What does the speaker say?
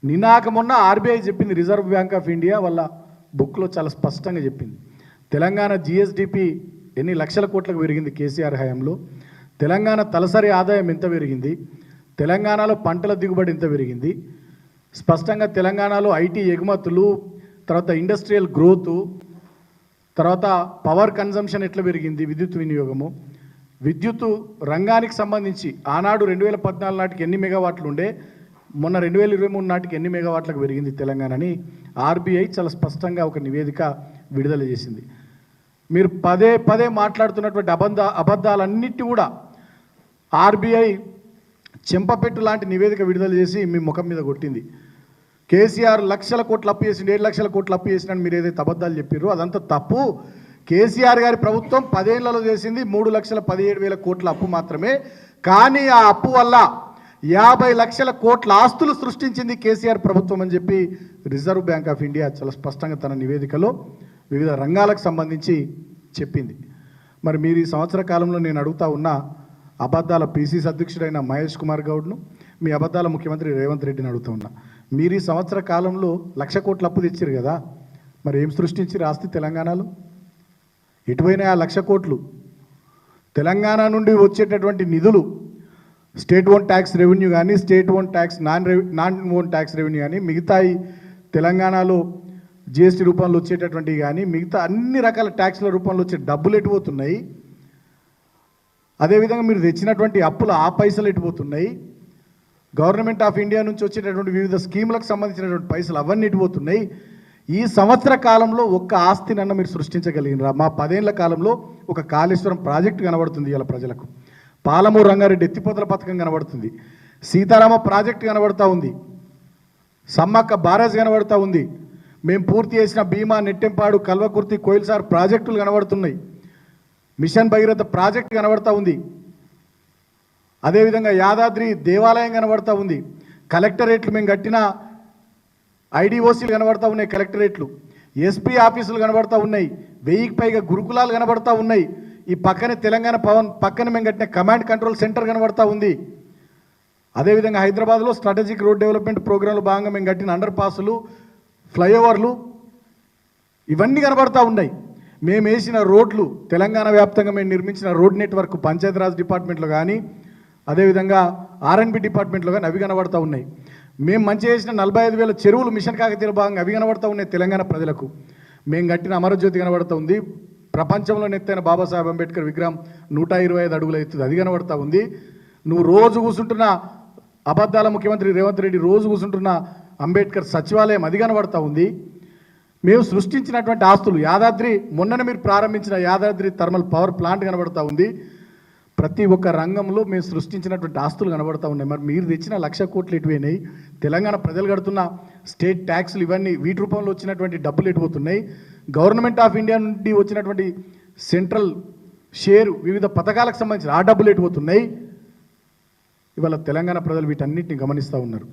నినాక మొన్న ఆర్బీఐ చెప్పింది, reserve bank of India వాళ్ళ బుక్లో చాలా స్పష్టంగా చెప్పింది. తెలంగాణ జిఎస్డిపి ఎన్ని లక్షల కోట్లకు పెరిగింది కేసీఆర్ హయాంలో, తెలంగాణ తలసరి ఆదాయం ఎంత పెరిగింది, తెలంగాణలో పంటల దిగుబడి ఎంత పెరిగింది, స్పష్టంగా తెలంగాణలో ఐటీ ఎగుమతులు, తర్వాత ఇండస్ట్రియల్ గ్రోత్, తర్వాత పవర్ కన్జంప్షన్ ఎట్లా పెరిగింది, విద్యుత్ వినియోగము, విద్యుత్ రంగానికి సంబంధించి ఆనాడు 2014 నాటికి ఎన్ని మెగావాట్లు ఉండే, మొన్న 2023 నాటికి ఎన్ని మెగావాట్లకు పెరిగింది తెలంగాణని ఆర్బీఐ చాలా స్పష్టంగా ఒక నివేదిక విడుదల చేసింది. మీరు పదే పదే మాట్లాడుతున్నటువంటి అబద్ధాలన్నిటి కూడా ఆర్బీఐ చెంపపెట్టు లాంటి నివేదిక విడుదల చేసి మీ ముఖం మీద కొట్టింది. కేసీఆర్ లక్షల కోట్లు అప్పు చేసిండు, 7 లక్షల కోట్లు అప్పు చేసినని మీరు ఏదైతే అబద్ధాలు చెప్పారో అదంతా తప్పు. కేసీఆర్ గారి ప్రభుత్వం 10 ఏళ్లలో చేసింది 3,17,000 కోట్ల అప్పు మాత్రమే. కానీ ఆ అప్పు వల్ల 50 లక్షల కోట్ల ఆస్తులు సృష్టించింది కేసీఆర్ ప్రభుత్వం అని చెప్పి రిజర్వ్ బ్యాంక్ ఆఫ్ ఇండియా చాలా స్పష్టంగా తన నివేదికలో వివిధ రంగాలకు సంబంధించి చెప్పింది. మరి మీరు ఈ సంవత్సర కాలంలో నేను అడుగుతా ఉన్న అబద్ధాల పీసీసీ అధ్యక్షుడైన మహేష్ కుమార్ గౌడ్ను, మీ అబద్ధాల ముఖ్యమంత్రి రేవంత్ రెడ్డిని అడుగుతూ ఉన్నా, మీరు ఈ సంవత్సర కాలంలో 1,00,000 కోట్ల అప్పు తెచ్చారు కదా, మరి ఏం సృష్టించారు ఆస్తి తెలంగాణలో? ఎటువైనా ఆ 1,00,000 కోట్లు తెలంగాణ నుండి వచ్చేటటువంటి నిధులు, స్టేట్ ఓన్ ట్యాక్స్ రెవెన్యూ కానీ, state own tax non own tax revenue కానీ, మిగతా తెలంగాణలో జిఎస్టీ రూపంలో వచ్చేటటువంటివి కానీ, మిగతా అన్ని రకాల ట్యాక్స్ల రూపంలో వచ్చే డబ్బులు ఎటుపోతున్నాయి, అదేవిధంగా మీరు తెచ్చినటువంటి అప్పులు ఆ పైసలు ఎటుపోతున్నాయి, గవర్నమెంట్ ఆఫ్ ఇండియా నుంచి వచ్చేటటువంటి వివిధ స్కీములకు సంబంధించినటువంటి పైసలు అవన్నీ ఎటుపోతున్నాయి. ఈ సంవత్సర కాలంలో ఒక్క ఆస్తినన్న మీరు సృష్టించగలిగినరా? మా 10 ఏళ్ల కాలంలో ఒక కాళేశ్వరం ప్రాజెక్టు కనబడుతుంది ఇలా ప్రజలకు, పాలమూరు రంగారెడ్డి ఎత్తిపోతల పథకం కనబడుతుంది, సీతారామ ప్రాజెక్టు కనబడతా ఉంది, సమ్మక్క బారాజ్ కనబడతా ఉంది, మేము పూర్తి చేసిన భీమా, నెట్టెంపాడు, కల్వకుర్తి, కోయిల్సార్ ప్రాజెక్టులు కనబడుతున్నాయి, మిషన్ భగీరథ ప్రాజెక్టు కనబడతా ఉంది, అదేవిధంగా యాదాద్రి దేవాలయం కనబడతా ఉంది, కలెక్టరేట్లు మేము కట్టిన ఐడిఓసీలు కనబడతా ఉన్నాయి, కలెక్టరేట్లు, ఎస్పీ ఆఫీసులు కనబడతా ఉన్నాయి, 1000కి పైగా గురుకులాలు కనబడతా ఉన్నాయి, ఈ పక్కనే తెలంగాణ భవన్ పక్కన మేము కట్టిన కమాండ్ కంట్రోల్ సెంటర్ కనబడతా ఉంది, అదేవిధంగా హైదరాబాద్లో స్ట్రాటజిక్ రోడ్ డెవలప్మెంట్ ప్రోగ్రాంలో భాగంగా మేము కట్టిన అండర్ పాసులు, ఫ్లైఓవర్లు ఇవన్నీ కనబడతా ఉన్నాయి. మేము వేసిన రోడ్లు, తెలంగాణ వ్యాప్తంగా మేము నిర్మించిన రోడ్ నెట్వర్క్ పంచాయతీరాజ్ డిపార్ట్మెంట్లో కానీ, అదేవిధంగా ఆర్ఎండ్బి డిపార్ట్మెంట్లో కానీ అవి కనబడతా ఉన్నాయి. మేము మంచి చేసిన 45,000 చెరువులు మిషన్ కాకతీయ భాగంగా అవి కనబడతా ఉన్నాయి తెలంగాణ ప్రజలకు. మేము కట్టిన అమరజ్యోతి కనబడతా ఉంది, ప్రపంచంలో నెత్తైన బాబాసాహెబ్ అంబేద్కర్ విగ్రహం 125 అడుగులు అవుతుంది, అది కనబడతా ఉంది. నువ్వు రోజు కూర్చుంటున్న అబద్ధాల ముఖ్యమంత్రి రేవంత్ రెడ్డి రోజు కూర్చుంటున్న అంబేద్కర్ సచివాలయం అది కనబడతా ఉంది. మేము సృష్టించినటువంటి ఆస్తులు, యాదాద్రి మొన్ననే మీరు ప్రారంభించిన యాదాద్రి థర్మల్ పవర్ ప్లాంట్ కనబడతా ఉంది. ప్రతి ఒక్క రంగంలో మేము సృష్టించినటువంటి ఆస్తులు కనబడతా ఉన్నాయి. మరి మీరు తెచ్చిన 1,00,000 కోట్లు ఎటువైనాయి? తెలంగాణ ప్రజలు కడుతున్న స్టేట్ ట్యాక్స్లు ఇవన్నీ వీటి రూపంలో వచ్చినటువంటి డబ్బులు ఎటుపోతున్నాయి? గవర్నమెంట్ ఆఫ్ ఇండియా నుండి వచ్చినటువంటి సెంట్రల్ షేర్ వివిధ పథకాలకు సంబంధించిన ఆ డబ్బులు ఎటుపోతున్నాయి? ఇవాళ తెలంగాణ ప్రజలు వీటన్నిటిని గమనిస్తూ ఉన్నారు.